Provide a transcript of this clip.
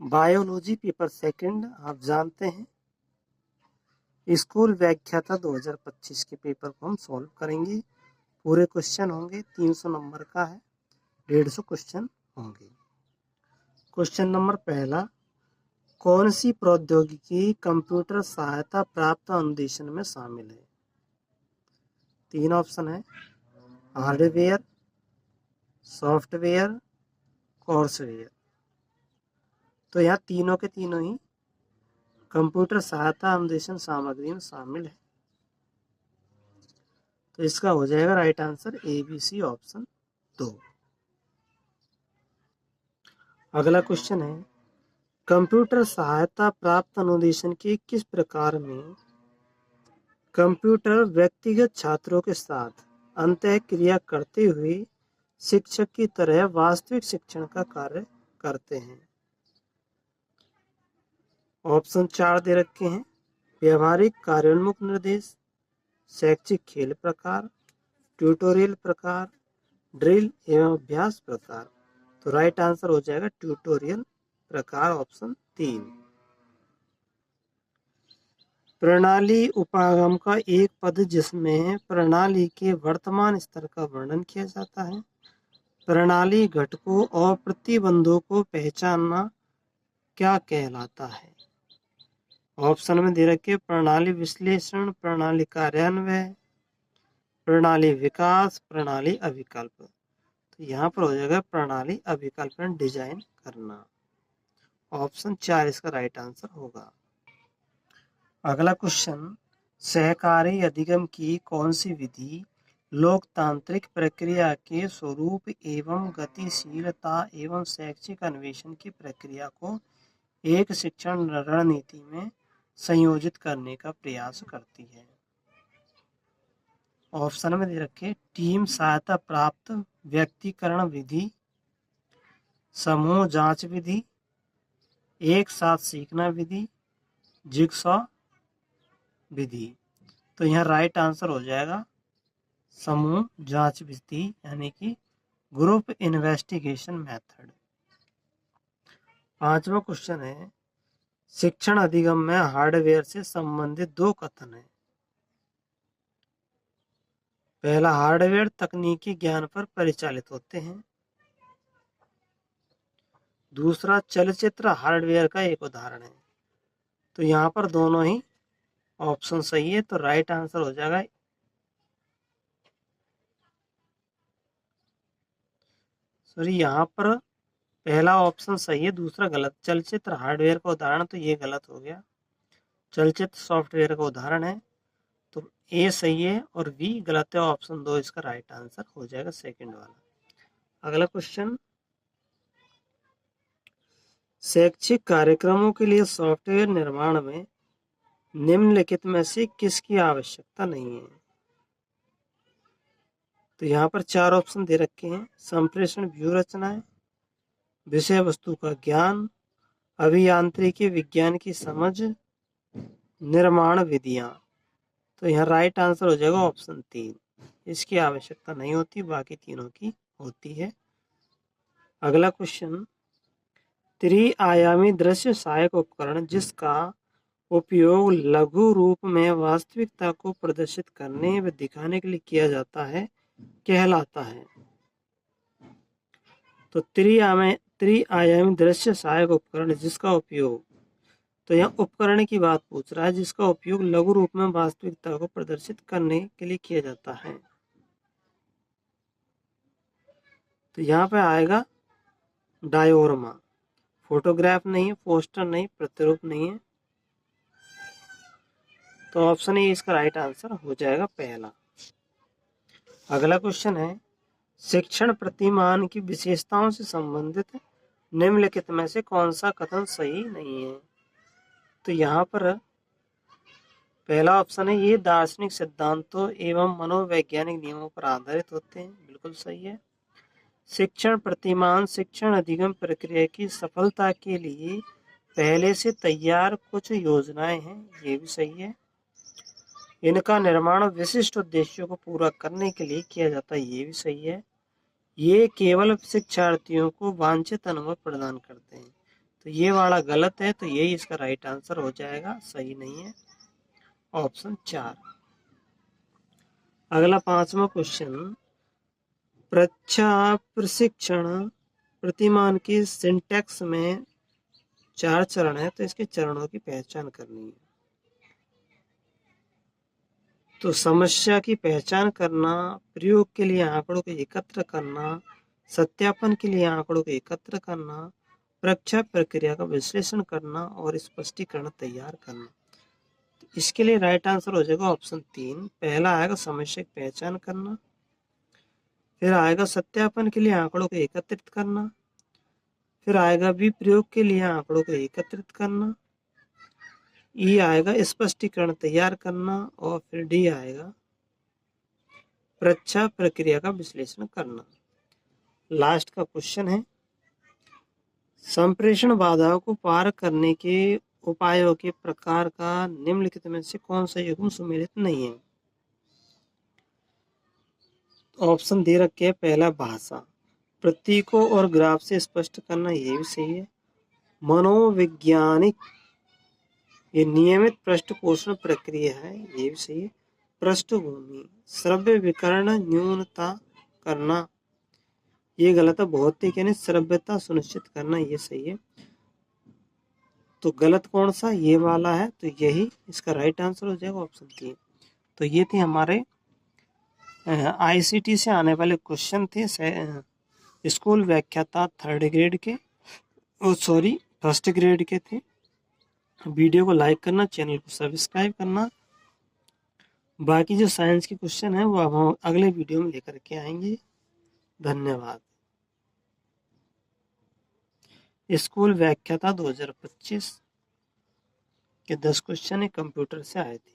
Biology paper second आप जानते हैं, स्कूल व्याख्याता 2025 के पेपर को हम सॉल्व करेंगे। पूरे क्वेश्चन होंगे, 300 नंबर का है, 150 क्वेश्चन होंगे। क्वेश्चन नंबर पहला, कौन सी प्रौद्योगिकी कंप्यूटर सहायता प्राप्त अनुदेशन में शामिल है? 3 ऑप्शन है, हार्डवेयर, सॉफ्टवेयर, कोर्सवेयर। तो यहाँ तीनों के तीनों ही कंप्यूटर सहायता अनुदेशन सामग्री में शामिल है। तो इसका हो जाएगा right answer A B C option 2। अगला क्वेश्चन है, कंप्यूटर सहायता प्राप्त अनुदेशन के किस प्रकार में कंप्यूटर व्यक्तिगत छात्रों के साथ अंतःक्रिया करते हुए शिक्षक की तरह वास्तविक शिक्षण का कार्य करते हैं? ऑप्शन 4 दे रखे हैं, व्यवहारिक कार्योन्मुख निर्देश, शैक्षिक खेल प्रकार, ट्यूटोरियल प्रकार, ड्रिल एवं अभ्यास प्रकार। तो राइट आंसर हो जाएगा ट्यूटोरियल प्रकार ऑप्शन 3। प्रणाली उपागम का एक पद जिसमें प्रणाली के वर्तमान स्तर का वर्णन किया जाता है। प्रणाली घटकों और प्रतिबंधों को पहचानना क्या कहलाता है? ऑप्शन में दे रखे प्रणाली विश्लेषण, प्रणाली कार्यान्वयन, प्रणाली विकास, प्रणाली अभिकल्प। तो यहाँ पर हो जाएगा प्रणाली अभिकल्पन डिजाइन करना। ऑप्शन 4 इसका राइट आंसर होगा। अगला क्वेश्चन, सहकारी अधिगम की कौन सी विधि लोकतांत्रिक प्रक्रिया के स्वरूप एवं गतिशीलता एवं शैक्षिक अन्वेषण की प्रक्रिया को एक शिक्षण रणनीति में संयोजित करने का प्रयास करती है? ऑप्शन में दे रखे टीम सहायता प्राप्त व्यक्तिकरण विधि, समूह जांच विधि, एक साथ सीखना विधि, जिगसॉ विधि। तो यहाँ राइट आंसर हो जाएगा समूह जांच विधि यानी कि ग्रुप इन्वेस्टिगेशन मेथड। 5वां क्वेश्चन है, शिक्षण अधिगम में हार्डवेयर से संबंधित 2 कथन है। पहला, हार्डवेयर तकनीकी ज्ञान पर परिचालित होते हैं। दूसरा, चलचित्र हार्डवेयर का एक उदाहरण है। तो यहाँ पर दोनों ही ऑप्शन सही है, तो राइट आंसर हो जाएगा यहाँ पर पहला ऑप्शन सही है, दूसरा गलत। चलचित्र हार्डवेयर का उदाहरण, तो ये गलत हो गया। चलचित्र सॉफ्टवेयर का उदाहरण है, तो ए सही है और बी गलत है। ऑप्शन 2 इसका राइट आंसर हो जाएगा सेकंड वाला। अगला क्वेश्चन, शैक्षिक कार्यक्रमों के लिए सॉफ्टवेयर निर्माण में निम्नलिखित में से किसकी आवश्यकता नहीं है? तो यहाँ पर 4 ऑप्शन दे रखे हैं, संप्रेषण व्यू रचनाएं, विषय वस्तु का ज्ञान, अभियांत्रिकी विज्ञान की समझ, निर्माण विधियां। तो यहाँ राइट आंसर हो जाएगा ऑप्शन 3, इसकी आवश्यकता नहीं होती, बाकी तीनों की होती है। अगला क्वेश्चन, त्रिआयामी दृश्य सहायक उपकरण जिसका उपयोग लघु रूप में वास्तविकता को प्रदर्शित करने व दिखाने के लिए किया जाता है कहलाता है? तो त्रिआयामी दृश्य सहायक उपकरण जिसका उपयोग, तो यहाँ उपकरण की बात पूछ रहा है जिसका उपयोग लघु रूप में वास्तविकता को प्रदर्शित करने के लिए किया जाता है। तो यहाँ पे आएगा डायोरमा। फोटोग्राफ नहीं है, पोस्टर नहीं, प्रतिरूप नहीं है। तो ऑप्शन ए इसका राइट आंसर हो जाएगा पहला। अगला क्वेश्चन है, शिक्षण प्रतिमान की विशेषताओं से संबंधित निम्नलिखित में से कौन सा कथन सही नहीं है? तो यहाँ पर पहला ऑप्शन है, ये दार्शनिक सिद्धांतों एवं मनोवैज्ञानिक नियमों पर आधारित होते हैं, बिल्कुल सही है। शिक्षण प्रतिमान शिक्षण अधिगम प्रक्रिया की सफलता के लिए पहले से तैयार कुछ योजनाएं हैं, ये भी सही है। इनका निर्माण विशिष्ट उद्देश्यों को पूरा करने के लिए किया जाता है, ये भी सही है। ये केवल शिक्षार्थियों को वांछित अनुभव प्रदान करते हैं, तो ये वाला गलत है, तो यही इसका राइट आंसर हो जाएगा, सही नहीं है, ऑप्शन 4। अगला 5वां क्वेश्चन, परीक्षा प्रशिक्षण प्रतिमान की सिंटैक्स में 4 चरण है, तो इसके चरणों की पहचान करनी है। तो समस्या की पहचान करना, प्रयोग के लिए आंकड़ों को एकत्र करना, सत्यापन के लिए आंकड़ों को एकत्र करना, परीक्षा प्रक्रिया का विश्लेषण करना और स्पष्टीकरण तैयार करना। तो इसके लिए राइट आंसर हो जाएगा ऑप्शन 3। पहला आएगा समस्या की पहचान करना, फिर आएगा सत्यापन के लिए आंकड़ों को एकत्रित करना, फिर आएगा बी प्रयोग के लिए आंकड़ों को एकत्रित करना, ई आएगा स्पष्टीकरण तैयार करना, और फिर डी आएगा परीक्षा प्रक्रिया का विश्लेषण करना। लास्ट का क्वेश्चन है, संप्रेषण बाधाओं को पार करने के उपायों के प्रकार का निम्नलिखित में से कौन सा युग्म सुमेलित नहीं है। ऑप्शन दे रखे हैं, पहला भाषा, प्रतीकों और ग्राफ से स्पष्ट करना, ये भी सही है। मनोवैज्ञानिक, ये नियमित पृष्ठपोषण प्रक्रिया है, ये भी सही है। पृष्ठभूमि, श्रव्य विकर्ण न्यूनता करना, ये गलत है। भौतिक यानी श्रव्यता सुनिश्चित करना, ये सही है। तो गलत कौन सा, ये वाला है, तो यही इसका राइट आंसर हो जाएगा ऑप्शन 3। तो ये थे हमारे आईसीटी से आने वाले क्वेश्चन थे, स्कूल व्याख्याता 3rd ग्रेड के, सॉरी 1st ग्रेड के थे। वीडियो को लाइक करना, चैनल को सब्सक्राइब करना। बाकी जो साइंस के क्वेश्चन है वो अब हम अगले वीडियो में लेकर के आएंगे। धन्यवाद। स्कूल व्याख्याता 2025 के 10 क्वेश्चन कंप्यूटर से आए थे।